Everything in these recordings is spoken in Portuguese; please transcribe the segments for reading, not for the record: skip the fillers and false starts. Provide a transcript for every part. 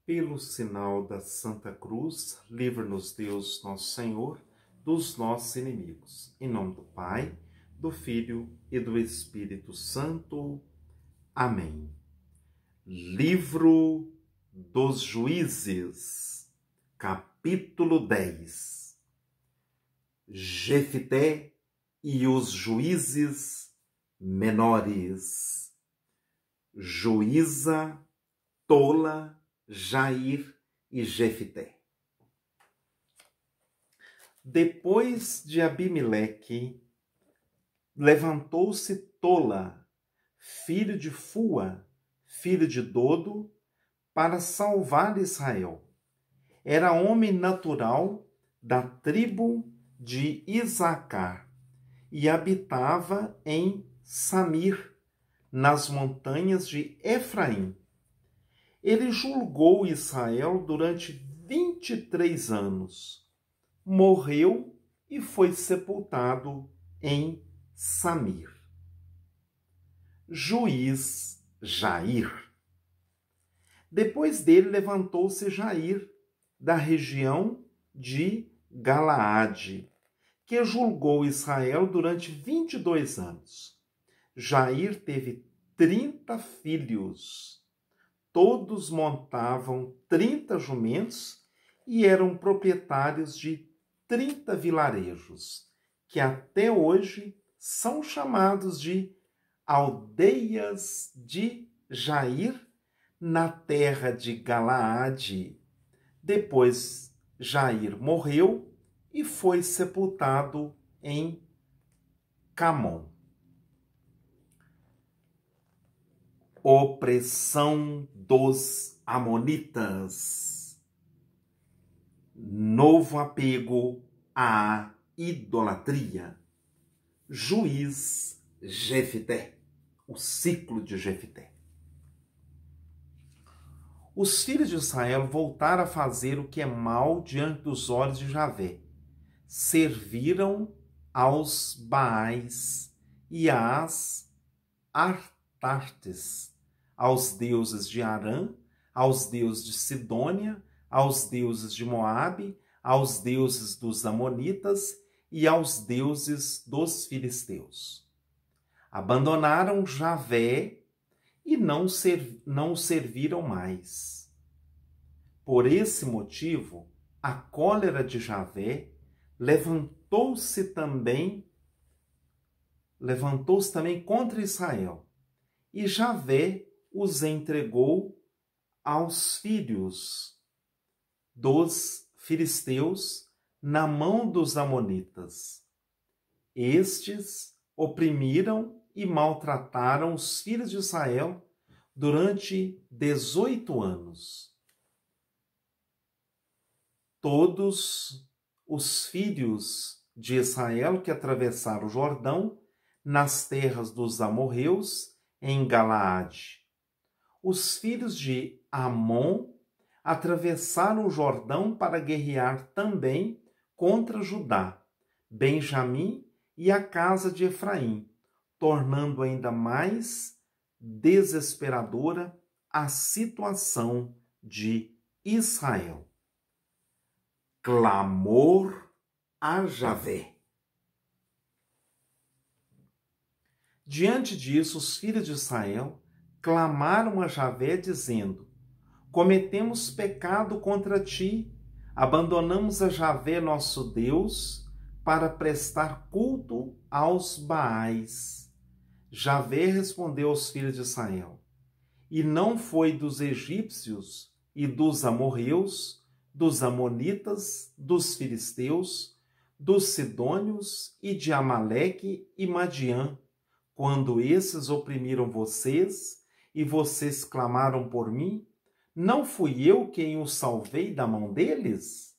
Pelo sinal da Santa Cruz, livra-nos Deus, nosso Senhor, dos nossos inimigos. Em nome do Pai, do Filho e do Espírito Santo. Amém. Livro dos Juízes, capítulo 10. Jefité e os juízes menores. Juíza, Tola, Jair e Jefité. Depois de Abimeleque, levantou-se Tola, filho de Fua, filho de Dodo, para salvar Israel. Era homem natural da tribo de Isacar e habitava em Samir, nas montanhas de Efraim. Ele julgou Israel durante 23 anos. Morreu e foi sepultado em Samir. Juiz Jair. Depois dele levantou-se Jair, da região de Galaade, que julgou Israel durante 22 anos. Jair teve 30 filhos. Todos montavam 30 jumentos e eram proprietários de 30 vilarejos, que até hoje são chamados de aldeias de Jair, na terra de Galaade. Depois Jair morreu e foi sepultado em Camon. Opressão dos amonitas. Novo apego à idolatria. Juiz Jefité. O ciclo de Jefité. Os filhos de Israel voltaram a fazer o que é mal diante dos olhos de Javé. Serviram aos Baais e às Astartes, aos deuses de Arã, aos deuses de Sidônia, aos deuses de Moabe, aos deuses dos amonitas e aos deuses dos filisteus. Abandonaram Javé e não o serviram mais. Por esse motivo, a cólera de Javé levantou-se também contra Israel, e Javé os entregou aos filhos dos filisteus na mão dos amonitas. Estes oprimiram e maltrataram os filhos de Israel durante 18 anos. Todos os filhos de Israel que atravessaram o Jordão nas terras dos amorreus em Galaade. Os filhos de Amon atravessaram o Jordão para guerrear também contra Judá, Benjamim e a casa de Efraim, tornando ainda mais desesperadora a situação de Israel. Clamor a Javé. Diante disso, os filhos de Israel clamaram a Javé, dizendo: cometemos pecado contra ti, abandonamos a Javé, nosso Deus, para prestar culto aos Baais. Javé respondeu aos filhos de Israel: e não foi dos egípcios e dos amorreus, dos amonitas, dos filisteus, dos sidônios e de Amaleque e Madiã, quando esses oprimiram vocês e vocês clamaram por mim? Não fui eu quem os salvei da mão deles?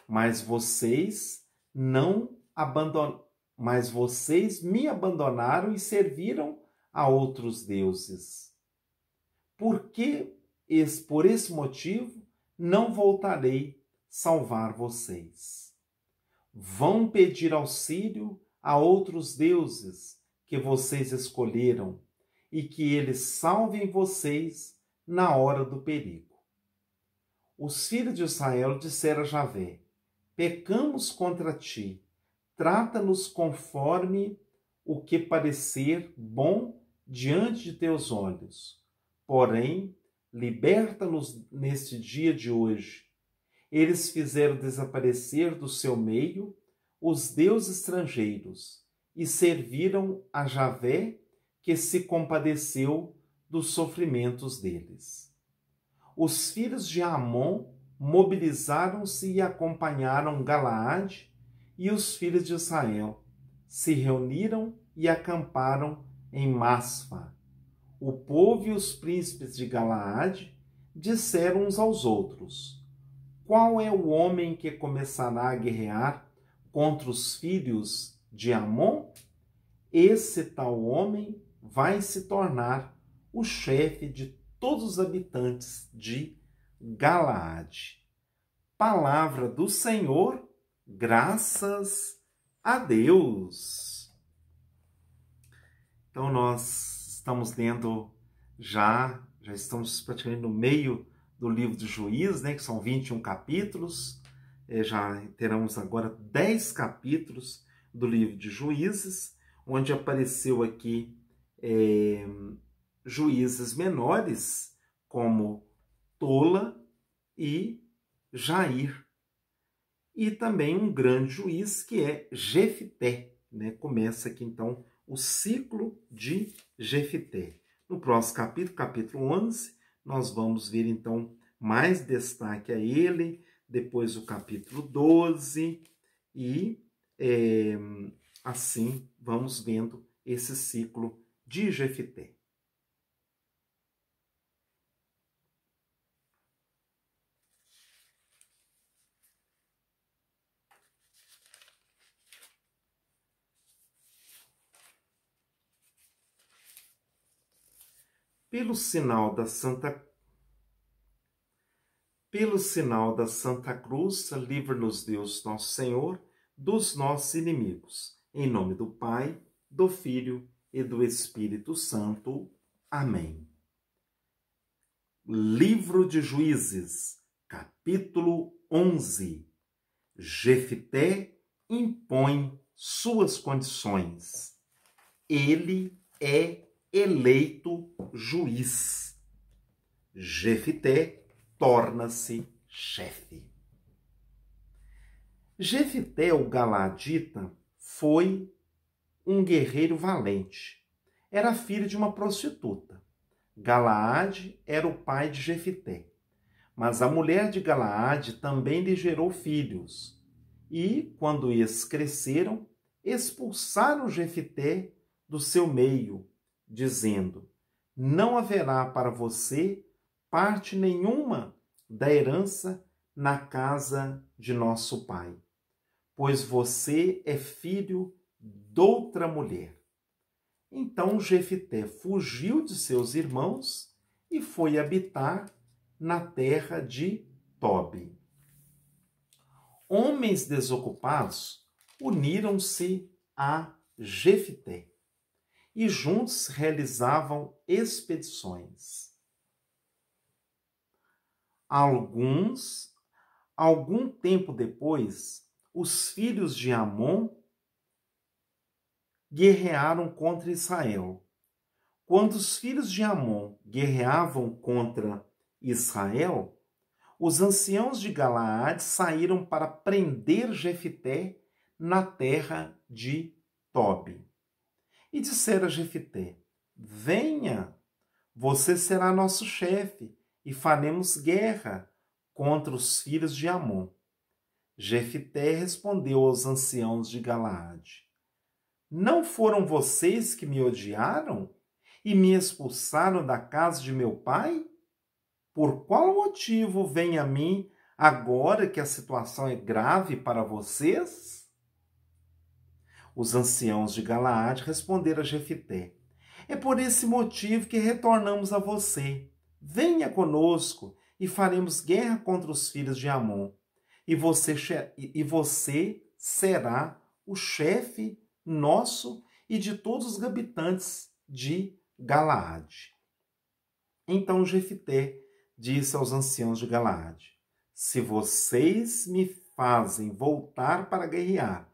Mas vocês me abandonaram e serviram a outros deuses. Por esse motivo, não voltarei salvar vocês. Vão pedir auxílio a outros deuses que vocês escolheram e que eles salvem vocês na hora do perigo. Os filhos de Israel disseram a Javé: pecamos contra ti, trata-nos conforme o que parecer bom diante de teus olhos. Porém, liberta-nos neste dia de hoje. Eles fizeram desaparecer do seu meio os deuses estrangeiros e serviram a Javé, que se compadeceu dos sofrimentos deles. Os filhos de Amon mobilizaram-se e acompanharam Galaade, e os filhos de Israel se reuniram e acamparam em Masfa. O povo e os príncipes de Galaade disseram uns aos outros: qual é o homem que começará a guerrear contra os filhos de Amon? Esse tal homem vai se tornar o chefe de todos os habitantes de Galaade. Palavra do Senhor, graças a Deus. Então nós estamos lendo já estamos praticamente no meio do livro de Juízes, né, que são 21 capítulos. Já teremos agora 10 capítulos do livro de Juízes, onde apareceu aqui juízes menores, como Tola e Jair. E também um grande juiz, que é Jefité, né? Começa aqui, então, o ciclo de Jefité. No próximo capítulo, capítulo 11, nós vamos ver, então, mais destaque a ele, depois o capítulo 12, e assim vamos vendo esse ciclo de Jefité. Pelo sinal da Santa Cruz, livra-nos Deus nosso Senhor dos nossos inimigos. Em nome do Pai, do Filho e do Espírito Santo. Amém. Livro de Juízes, capítulo 11. Jefité impõe suas condições. Ele é eleito juiz. Jefité torna-se chefe. Jefité, o Galaadita, foi um guerreiro valente. Era filho de uma prostituta. Galaade era o pai de Jefité. Mas a mulher de Galaade também lhe gerou filhos. E, quando esses cresceram, expulsaram Jefité do seu meio, dizendo: não haverá para você parte nenhuma da herança na casa de nosso pai, pois você é filho de outra mulher. Então Jefité fugiu de seus irmãos e foi habitar na terra de Tobi. Homens desocupados uniram-se a Jefité e juntos realizavam expedições. Algum tempo depois, os filhos de Amon guerrearam contra Israel. Quando os filhos de Amon guerreavam contra Israel, os anciãos de Galaade saíram para prender Jefité na terra de Tobi. E disseram a Jefité: venha, você será nosso chefe, e faremos guerra contra os filhos de Amon. Jefité respondeu aos anciãos de Galaade: não foram vocês que me odiaram e me expulsaram da casa de meu pai? Por qual motivo vem a mim agora que a situação é grave para vocês? Os anciãos de Galaade responderam a Jefité: é por esse motivo que retornamos a você. Venha conosco e faremos guerra contra os filhos de Amon. E você será o chefe nosso e de todos os habitantes de Galaade. Então Jefité disse aos anciãos de Galaade: se vocês me fazem voltar para guerrear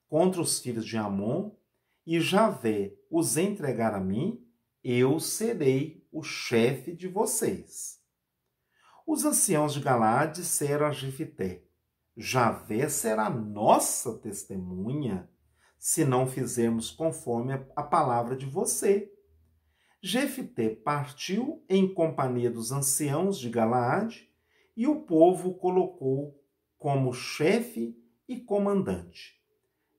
contra os filhos de Amon e Javé os entregar a mim, eu serei o chefe de vocês. Os anciãos de Galaade disseram a Jefité: Javé será nossa testemunha, se não fizermos conforme a palavra de você. Jefité partiu em companhia dos anciãos de Galaade, e o povo o colocou como chefe e comandante.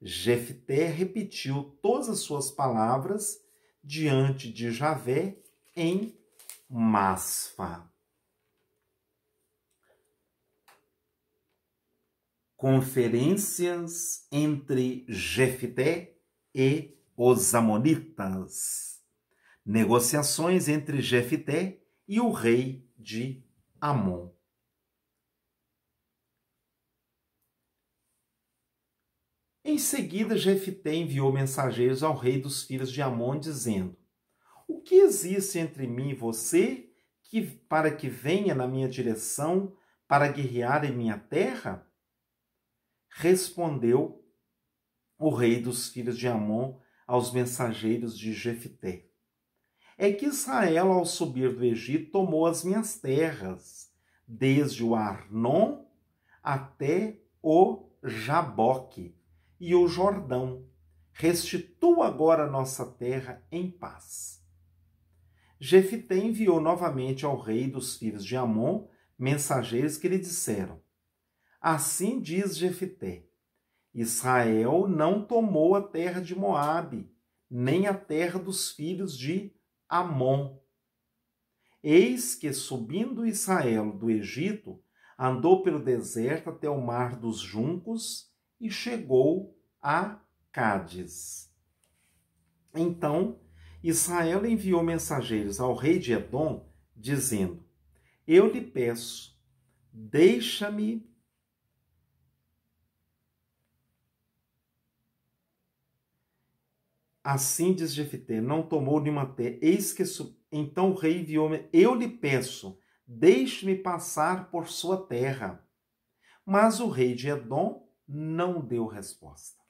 Jefté repetiu todas as suas palavras diante de Javé em Masfa. Conferências entre Jefté e os amonitas. Negociações entre Jefté e o rei de Amon. Em seguida, Jefté enviou mensageiros ao rei dos filhos de Amon, dizendo: O que existe entre mim e você para que venha na minha direção para guerrear em minha terra? Respondeu o rei dos filhos de Amon aos mensageiros de Jefté: É que Israel, ao subir do Egito, tomou as minhas terras, desde o Arnon até o Jaboque e o Jordão. Restitua agora a nossa terra em paz. Jefté enviou novamente ao rei dos filhos de Amon mensageiros que lhe disseram: Assim diz Jefté: Israel não tomou a terra de Moabe, nem a terra dos filhos de Amon. Eis que, subindo Israel do Egito, andou pelo deserto até o mar dos juncos e chegou a Cádiz. Então, Israel enviou mensageiros ao rei de Edom, dizendo: Eu lhe peço, deixa-me Assim diz Jefté, não tomou nenhuma terra. Eis que então o rei enviou: Eu lhe peço, deixe-me passar por sua terra. Mas o rei de Edom não deu resposta.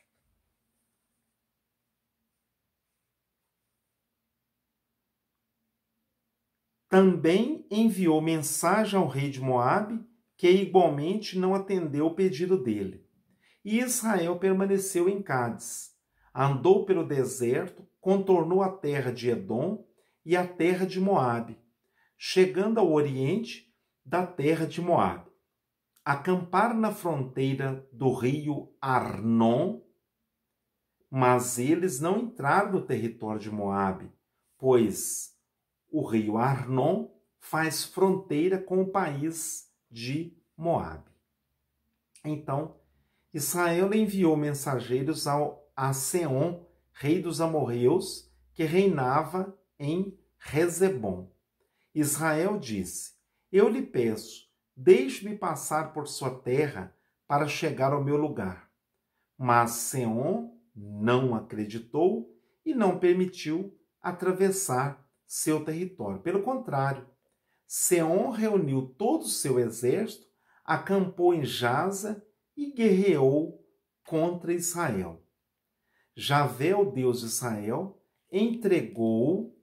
Também enviou mensagem ao rei de Moabe, que igualmente não atendeu o pedido dele. E Israel permaneceu em Cádiz. Andou pelo deserto, contornou a terra de Edom e a terra de Moabe, chegando ao oriente da terra de Moabe. Acamparam na fronteira do rio Arnon, mas eles não entraram no território de Moabe, pois o rio Arnon faz fronteira com o país de Moabe. Então, Israel enviou mensageiros a Seom, rei dos amorreus, que reinava em Rezebom. Israel disse: Eu lhe peço, deixe-me passar por sua terra para chegar ao meu lugar. Mas Seom não acreditou e não permitiu atravessar seu território. Pelo contrário, Seom reuniu todo o seu exército, acampou em Jaza e guerreou contra Israel. Javé, o Deus de Israel, entregou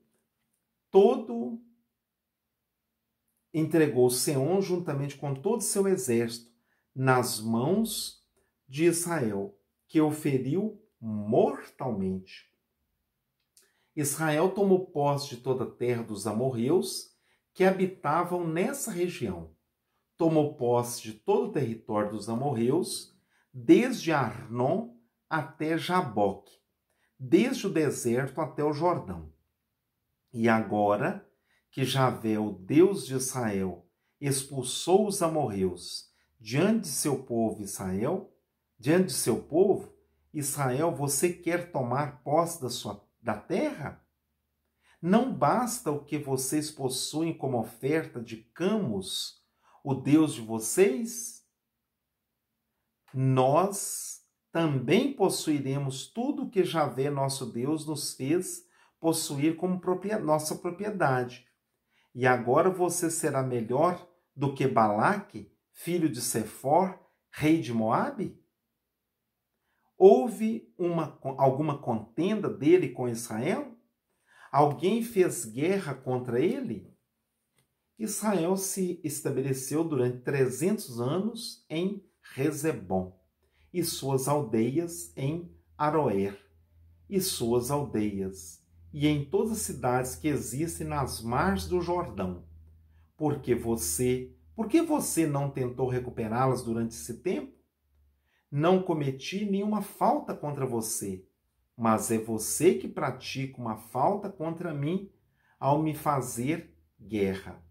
Seom juntamente com todo o seu exército nas mãos de Israel, que o feriu mortalmente. Israel tomou posse de toda a terra dos amorreus que habitavam nessa região. Tomou posse de todo o território dos amorreus, desde Arnon até Jaboque, desde o deserto até o Jordão. E agora que Javé, o Deus de Israel, expulsou os amorreus diante de seu povo Israel, você quer tomar posse da terra? Não basta o que vocês possuem como oferta de Camus, o Deus de vocês? Nós também possuiremos tudo o que Javé, nosso Deus, nos fez possuir como nossa propriedade. E agora você será melhor do que Balaque, filho de Sefor, rei de Moabe? Houve alguma contenda dele com Israel? Alguém fez guerra contra ele? Israel se estabeleceu durante 300 anos em Rezebom, e suas aldeias em Aroer, e suas aldeias, e em todas as cidades que existem nas margens do Jordão. Por que você não tentou recuperá-las durante esse tempo? Não cometi nenhuma falta contra você, mas é você que pratica uma falta contra mim ao me fazer guerra.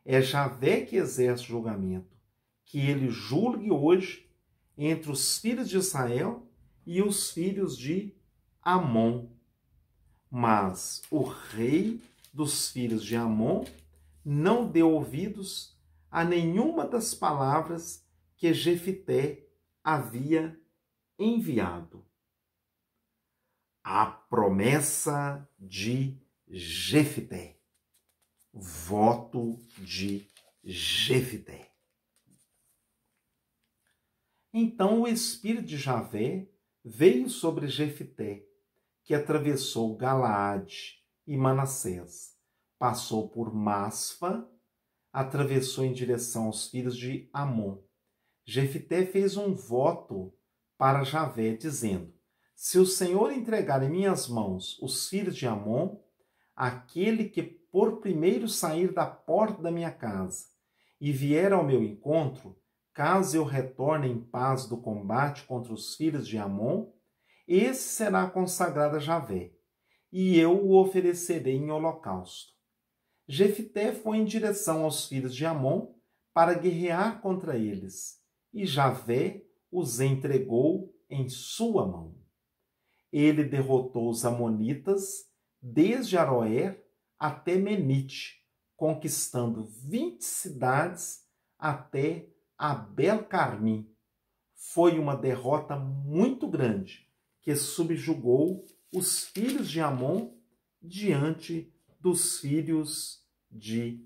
É Javé que exerce julgamento, que ele julgue hoje entre os filhos de Israel e os filhos de Amon. Mas o rei dos filhos de Amon não deu ouvidos a nenhuma das palavras que Jefité havia enviado. A promessa de Jefité. Voto de Jefité. Então o espírito de Javé veio sobre Jefité, que atravessou Galaade e Manassés, passou por Masfa, atravessou em direção aos filhos de Amon. Jefité fez um voto para Javé, dizendo: se o Senhor entregar em minhas mãos os filhos de Amon, aquele que por primeiro sair da porta da minha casa e vier ao meu encontro, caso eu retorne em paz do combate contra os filhos de Amon, esse será consagrado a Javé, e eu o oferecerei em holocausto. Jefité foi em direção aos filhos de Amon para guerrear contra eles, e Javé os entregou em sua mão. Ele derrotou os amonitas desde Aroer até Menite, conquistando 20 cidades até Abel-Carmim. Foi uma derrota muito grande que subjugou os filhos de Amon diante dos filhos de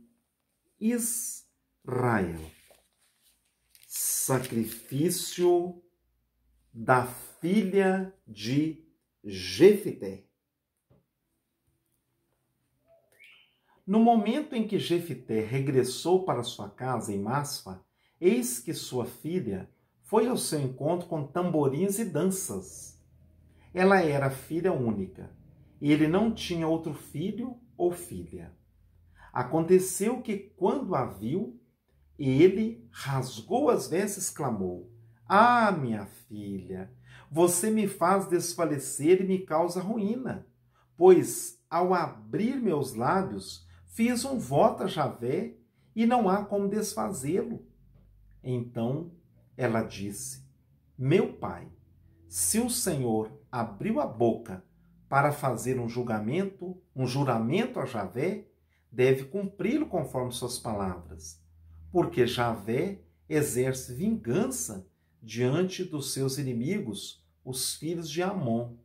Israel. Sacrifício da filha de Jefité. No momento em que Jefité regressou para sua casa em Masfa, eis que sua filha foi ao seu encontro com tamborins e danças. Ela era filha única, e ele não tinha outro filho ou filha. Aconteceu que, quando a viu, ele rasgou as vestes e clamou: ah, minha filha, você me faz desfalecer e me causa ruína, pois, ao abrir meus lábios, fiz um voto a Javé e não há como desfazê-lo. Então ela disse: meu pai, se o Senhor abriu a boca para fazer um juramento a Javé, deve cumpri-lo conforme suas palavras, porque Javé exerce vingança diante dos seus inimigos, os filhos de Amon.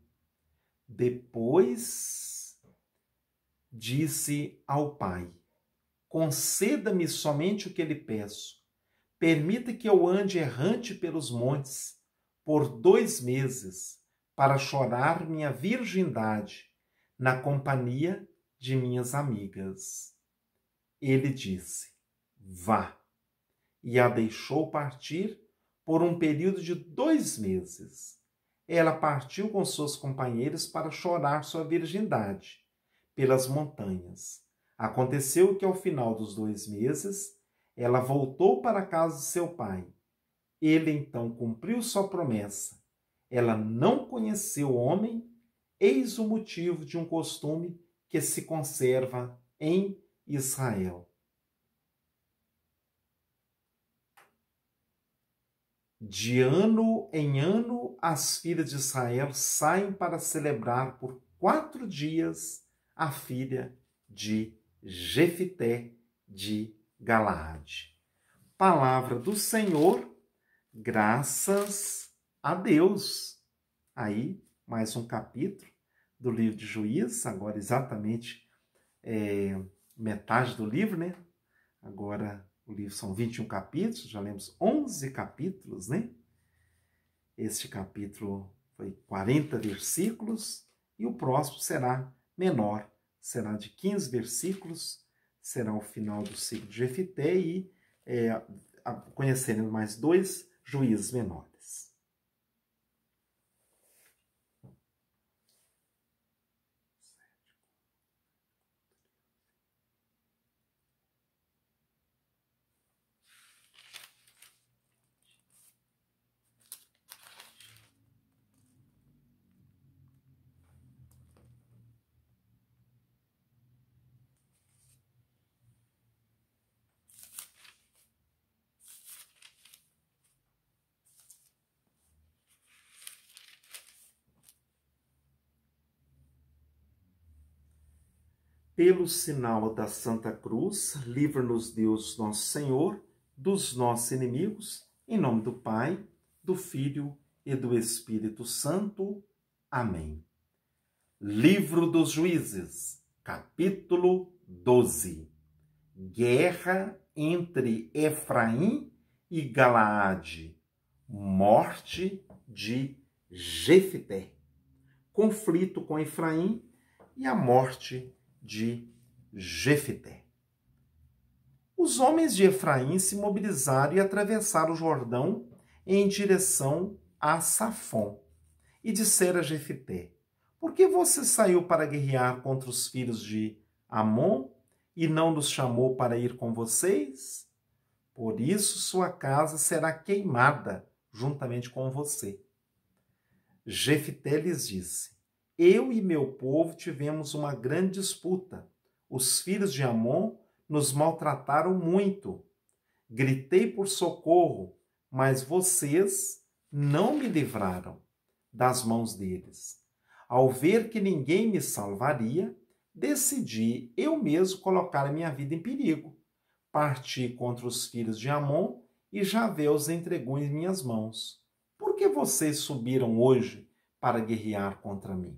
Depois disse ao pai: conceda-me somente o que lhe peço. Permita que eu ande errante pelos montes por 2 meses, para chorar minha virgindade na companhia de minhas amigas. Ele disse: vá, e a deixou partir por um período de 2 meses. Ela partiu com seus companheiros para chorar sua virgindade pelas montanhas. Aconteceu que, ao final dos 2 meses, ela voltou para a casa de seu pai. Ele então cumpriu sua promessa. Ela não conheceu o homem, eis o motivo de um costume que se conserva em Israel. De ano em ano, as filhas de Israel saem para celebrar por 4 dias a filha de Jefité de Galaade. Palavra do Senhor, graças a Deus. Aí, mais um capítulo do livro de Juízes, agora exatamente metade do livro, né? Agora O livro são 21 capítulos, já lemos 11 capítulos, né? Este capítulo foi 40 versículos e o próximo será menor, será de 15 versículos, será o final do ciclo de Jefité e conheceremos mais 2 juízes menores. Pelo sinal da Santa Cruz, livra-nos Deus nosso Senhor dos nossos inimigos, em nome do Pai, do Filho e do Espírito Santo. Amém. Livro dos Juízes, capítulo 12. Guerra entre Efraim e Galaade. Morte de Jefité. Conflito com Efraim e a morte de Jefité. Os homens de Efraim se mobilizaram e atravessaram o Jordão em direção a Safom e disseram a Jefité: por que você saiu para guerrear contra os filhos de Amon e não nos chamou para ir com vocês? Por isso sua casa será queimada juntamente com você. Jefité lhes disse: eu e meu povo tivemos uma grande disputa. Os filhos de Amon nos maltrataram muito. Gritei por socorro, mas vocês não me livraram das mãos deles. Ao ver que ninguém me salvaria, decidi eu mesmo colocar a minha vida em perigo. Parti contra os filhos de Amon e Javé os entregou em minhas mãos. Por que vocês subiram hoje para guerrear contra mim?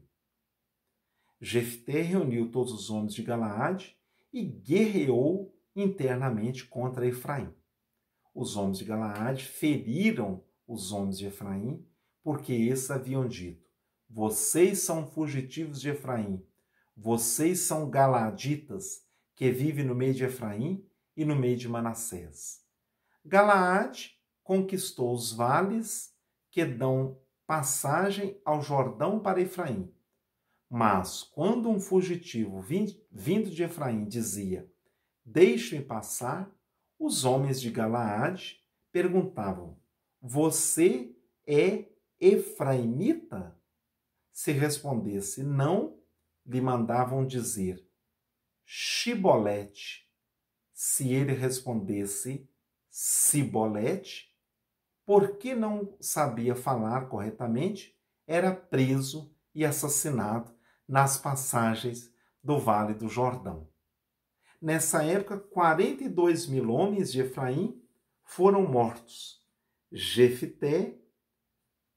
Jefté reuniu todos os homens de Galaade e guerreou internamente contra Efraim. Os homens de Galaade feriram os homens de Efraim, porque esses haviam dito: vocês são fugitivos de Efraim, vocês são galaaditas que vivem no meio de Efraim e no meio de Manassés. Galaade conquistou os vales que dão passagem ao Jordão para Efraim. Mas quando um fugitivo vindo de Efraim dizia: deixe-me passar, os homens de Galaade perguntavam: você é efraimita? Se respondesse não, lhe mandavam dizer Shibolete. Se ele respondesse Sibolete, porque não sabia falar corretamente, era preso e assassinado nas passagens do Vale do Jordão. Nessa época, 42 mil homens de Efraim foram mortos. Jefité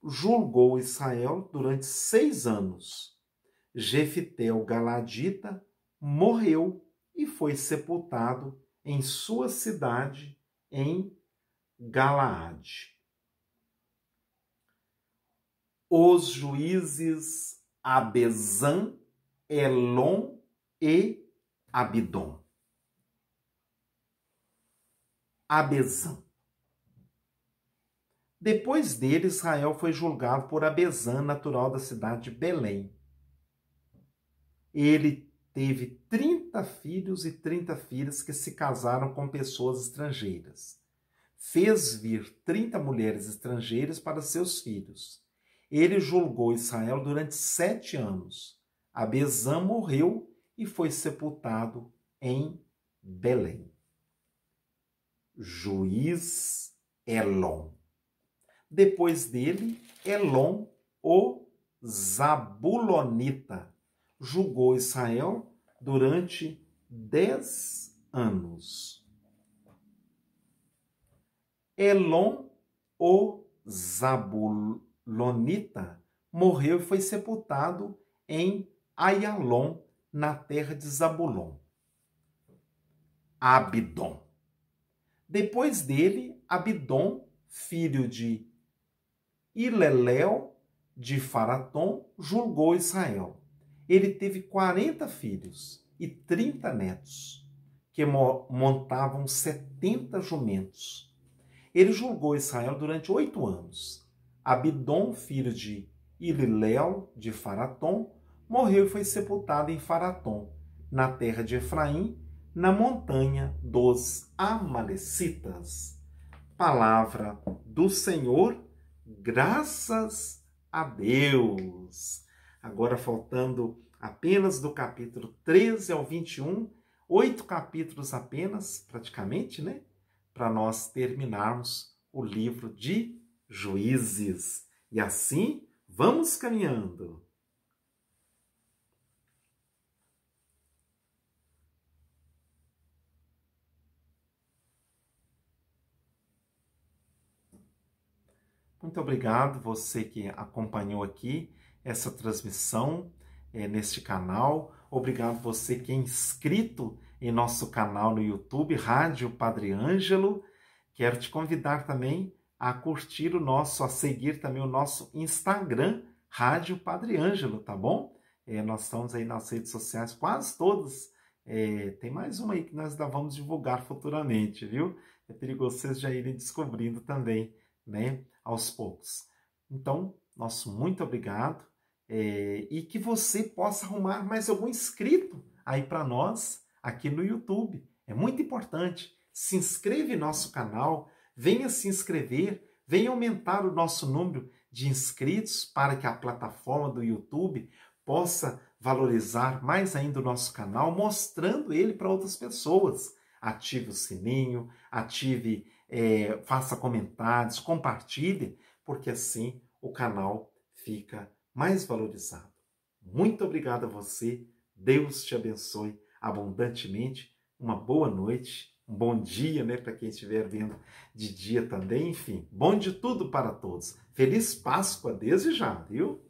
julgou Israel durante 6 anos. Jefité, o galadita, morreu e foi sepultado em sua cidade, em Galaade. Os juízes Abezã, Elon e Abidom. Abezã. Depois dele, Israel foi julgado por Abezã, natural da cidade de Belém. Ele teve 30 filhos e 30 filhas que se casaram com pessoas estrangeiras. Fez vir 30 mulheres estrangeiras para seus filhos. Ele julgou Israel durante 7 anos. Abezã morreu e foi sepultado em Belém. Juiz Elon. Depois dele, Elon, o Zabulonita, julgou Israel durante 10 anos. Elon, o Zabulonita, morreu e foi sepultado em Aialon, na terra de Zabulon. Abidom. Depois dele, Abidom, filho de Ilelel, de Faratom, julgou Israel. Ele teve 40 filhos e 30 netos, que montavam 70 jumentos. Ele julgou Israel durante 8 anos. Abidom, filho de Ililel, de Faratom, morreu e foi sepultado em Faratom, na terra de Efraim, na montanha dos Amalecitas. Palavra do Senhor, graças a Deus. Agora, faltando apenas do capítulo 13 ao 21, 8 capítulos apenas, praticamente, né? Para nós terminarmos o livro de Juízes. E assim, vamos caminhando. Muito obrigado você que acompanhou aqui essa transmissão neste canal. Obrigado você que é inscrito em nosso canal no YouTube, Rádio Padre Ângelo. Quero te convidar também a curtir a seguir também o nosso Instagram, Rádio Padre Ângelo, tá bom? Nós estamos aí nas redes sociais quase todas. Tem mais uma aí que nós ainda vamos divulgar futuramente, viu? É perigoso vocês já irem descobrindo também, né? Aos poucos. Então, nosso muito obrigado e que você possa arrumar mais algum inscrito aí para nós aqui no YouTube. É muito importante. Se inscreve em nosso canal, venha se inscrever, venha aumentar o nosso número de inscritos para que a plataforma do YouTube possa valorizar mais ainda o nosso canal, mostrando ele para outras pessoas. Ative o sininho, faça comentários, compartilhe, porque assim o canal fica mais valorizado. Muito obrigado a você, Deus te abençoe abundantemente, uma boa noite, um bom dia, né, para quem estiver vendo de dia também, enfim, bom de tudo para todos. Feliz Páscoa desde já, viu?